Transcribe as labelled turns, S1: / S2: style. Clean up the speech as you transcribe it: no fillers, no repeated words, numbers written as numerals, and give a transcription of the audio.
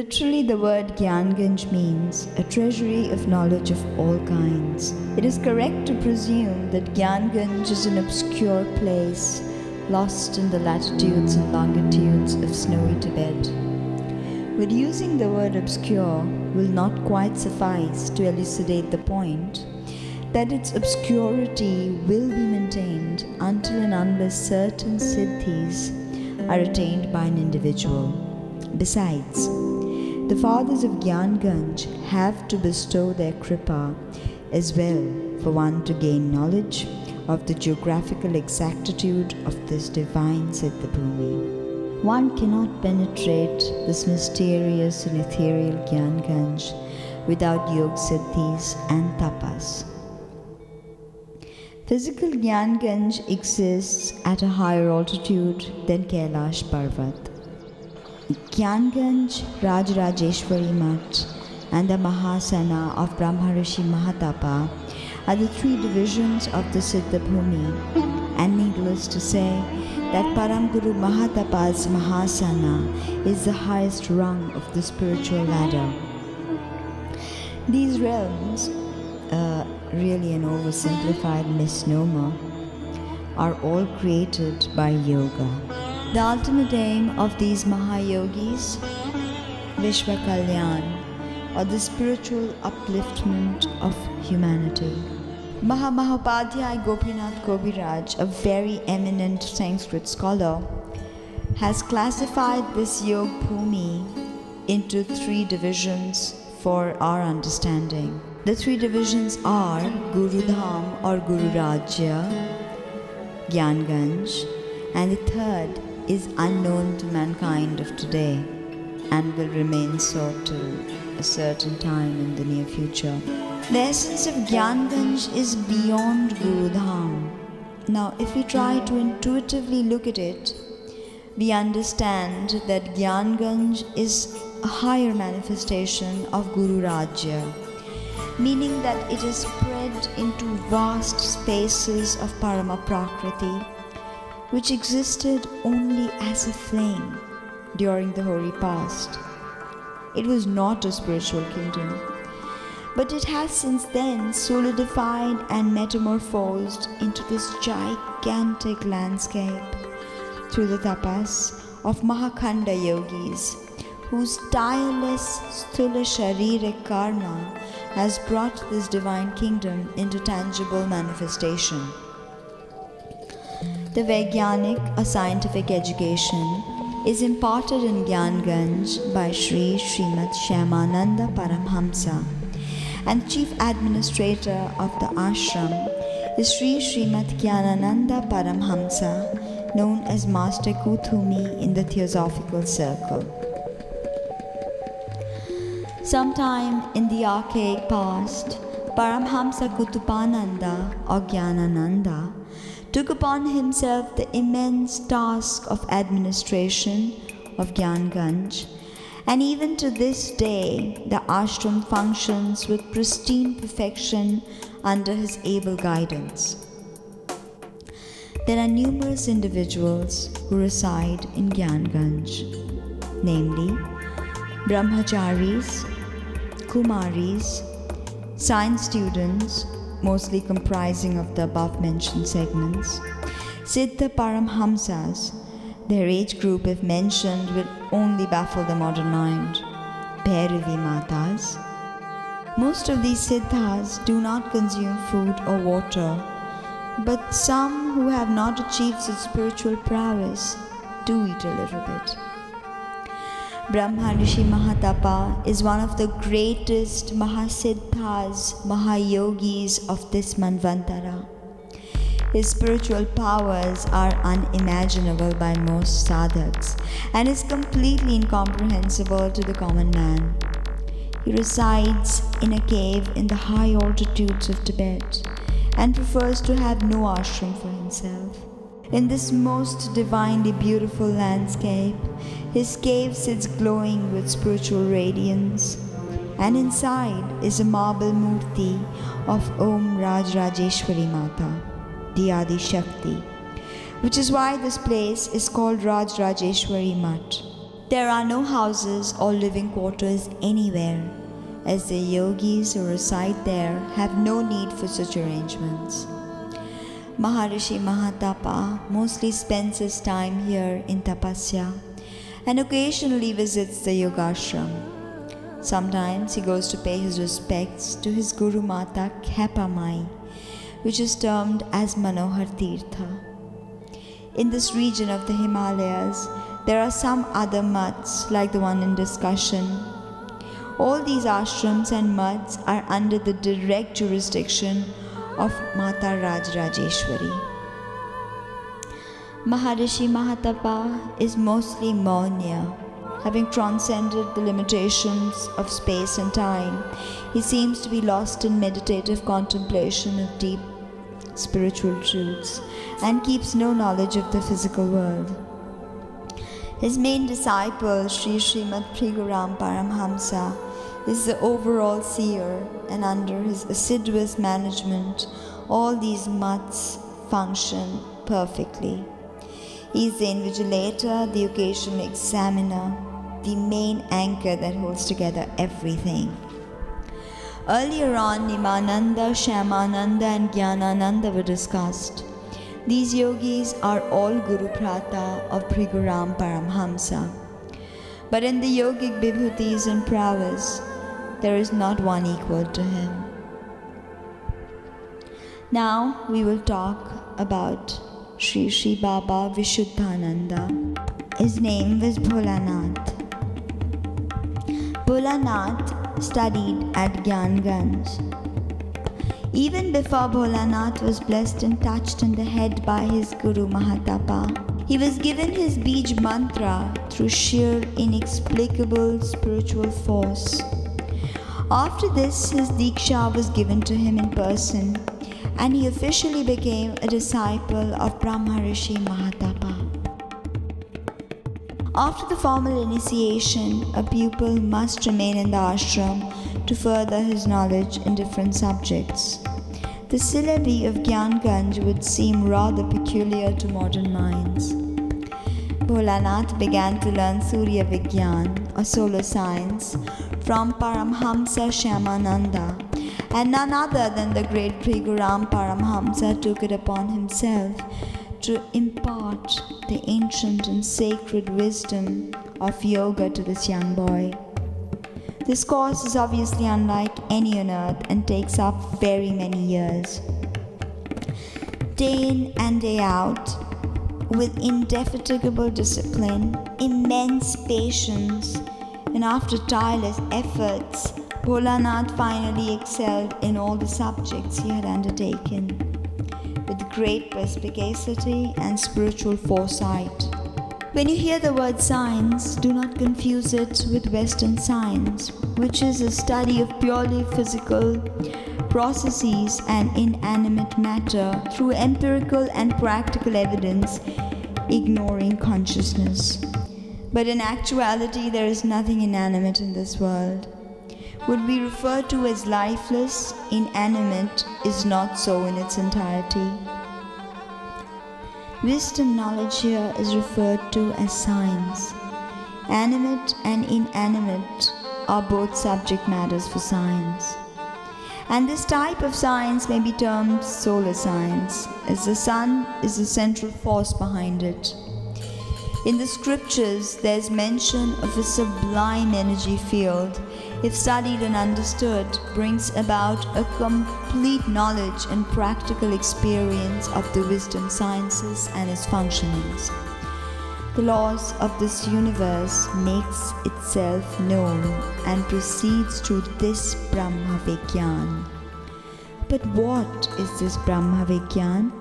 S1: Literally, the word Gyanganj means a treasury of knowledge of all kinds. It is correct to presume that Gyanganj is an obscure place lost in the latitudes and longitudes of snowy Tibet. But using the word obscure will not quite suffice to elucidate the point that its obscurity will be maintained until and unless certain siddhis are attained by an individual. Besides, the fathers of Gyanganj have to bestow their kripa as well for one to gain knowledge of the geographical exactitude of this divine Siddha Bhumi. One cannot penetrate this mysterious and ethereal Gyanganj without yog siddhis and tapas. Physical Gyanganj exists at a higher altitude than Kailash Parvat. Gyanganj, Rajrajeshwari Mutt, and the Mahasana of Brahmarishi Mahatapa are the three divisions of the Siddha Bhumi, and needless to say that Param Guru Mahatapa's Mahasana is the highest rung of the spiritual ladder. These realms, really an oversimplified misnomer, are all created by yoga. The ultimate aim of these Mahayogis, Vishwa Kalyan, or the spiritual upliftment of humanity. Mahamahopadhyay Gopinath Kobiraj, a very eminent Sanskrit scholar, has classified this Yog Bhumi into three divisions for our understanding. The three divisions are Guru Dham or Guru Rajya, Gyanganj, and the third is unknown to mankind of today and will remain so till a certain time in the near future. The essence of Gyanganj is beyond Guru Dham. Now, if we try to intuitively look at it, we understand that Gyanganj is a higher manifestation of Guru Rajya, meaning that it is spread into vast spaces of Parama Prakriti, which existed only as a flame during the hoary past. It was not a spiritual kingdom, but it has since then solidified and metamorphosed into this gigantic landscape through the tapas of Mahakhanda yogis, whose tireless sthula shariric karma has brought this divine kingdom into tangible manifestation. The Vaigyanik, a scientific education, is imparted in Gyanganj by Sri Srimad Shyamananda Paramhamsa, and chief administrator of the ashram is Sri Srimad Gyanananda Paramhamsa, known as Master Kuthumi in the Theosophical Circle. Sometime in the archaic past, Paramhamsa Kutupananda or Gyanananda took upon himself the immense task of administration of Gyanganj, and even to this day the ashram functions with pristine perfection under his able guidance. There are numerous individuals who reside in Gyanganj, namely Brahmacharis, Kumaris, science students, mostly comprising of the above-mentioned segments, Siddha Paramhamsas, their age group if mentioned will only baffle the modern mind, Bhairavi Matas. Most of these Siddhas do not consume food or water, but some who have not achieved such spiritual prowess do eat a little bit. Brahmarishi Mahatapa is one of the greatest Mahasiddhas, Mahayogis of this Manvantara. His spiritual powers are unimaginable by most sadhaks and is completely incomprehensible to the common man. He resides in a cave in the high altitudes of Tibet and prefers to have no ashram for himself. In this most divinely beautiful landscape, his cave sits glowing with spiritual radiance, and inside is a marble murti of Om Rajrajeshwari Mata, the Adi Shakti, which is why this place is called Rajrajeshwari Mutt. There are no houses or living quarters anywhere, as the yogis who reside there have no need for such arrangements. Maharishi Mahatapa mostly spends his time here in tapasya and occasionally visits the yogashram. Sometimes he goes to pay his respects to his Guru Mata Khepamai, which is termed as Manohar Tirtha. In this region of the Himalayas, there are some other mats like the one in discussion. All these ashrams and mats are under the direct jurisdiction of Mata Rajrajeshwari. Maharishi Mahatapa is mostly Maunya. Having transcended the limitations of space and time, he seems to be lost in meditative contemplation of deep spiritual truths and keeps no knowledge of the physical world. His main disciple, Sri Srimad Priguram Paramhamsa, is the overall seer, and under his assiduous management, all these mats function perfectly. He is the invigilator, the occasional examiner, the main anchor that holds together everything. Earlier on, Nimananda, Shyamananda and Gyanananda were discussed. These yogis are all Guru Prata of Priguram Paramhamsa. But in the yogic vibhutis and prowess, there is not one equal to him. Now we will talk about Sri Sri Baba Vishuddhananda. His name was Bholanath. Bholanath studied at Gyanganj. Even before Bholanath was blessed and touched on the head by his Guru Mahatapa, he was given his Bij mantra through sheer inexplicable spiritual force. After this, his Diksha was given to him in person, and he officially became a disciple of Brahmarishi Mahatapa. After the formal initiation, a pupil must remain in the ashram to further his knowledge in different subjects. The syllabi of Gyanganj would seem rather peculiar to modern minds. Bholanath began to learn Surya Vigyan, or solar science, from Paramhamsa Shyamananda, and none other than the great Priguram Paramhamsa took it upon himself to impart the ancient and sacred wisdom of yoga to this young boy. This course is obviously unlike any on earth and takes up very many years. Day in and day out, with indefatigable discipline, immense patience, and after tireless efforts, Bholanath finally excelled in all the subjects he had undertaken, with great perspicacity and spiritual foresight. When you hear the word science, do not confuse it with Western science, which is a study of purely physical processes and inanimate matter through empirical and practical evidence, ignoring consciousness. But in actuality, there is nothing inanimate in this world. What we refer to as lifeless, inanimate, is not so in its entirety. Wisdom knowledge here is referred to as science. Animate and inanimate are both subject matters for science. And this type of science may be termed solar science, as the sun is the central force behind it. In the scriptures, there is mention of a sublime energy field, if studied and understood, brings about a complete knowledge and practical experience of the wisdom sciences and its functionings. The laws of this universe makes itself known and proceeds through this Brahma Vigyan. But what is this Brahma Vigyan?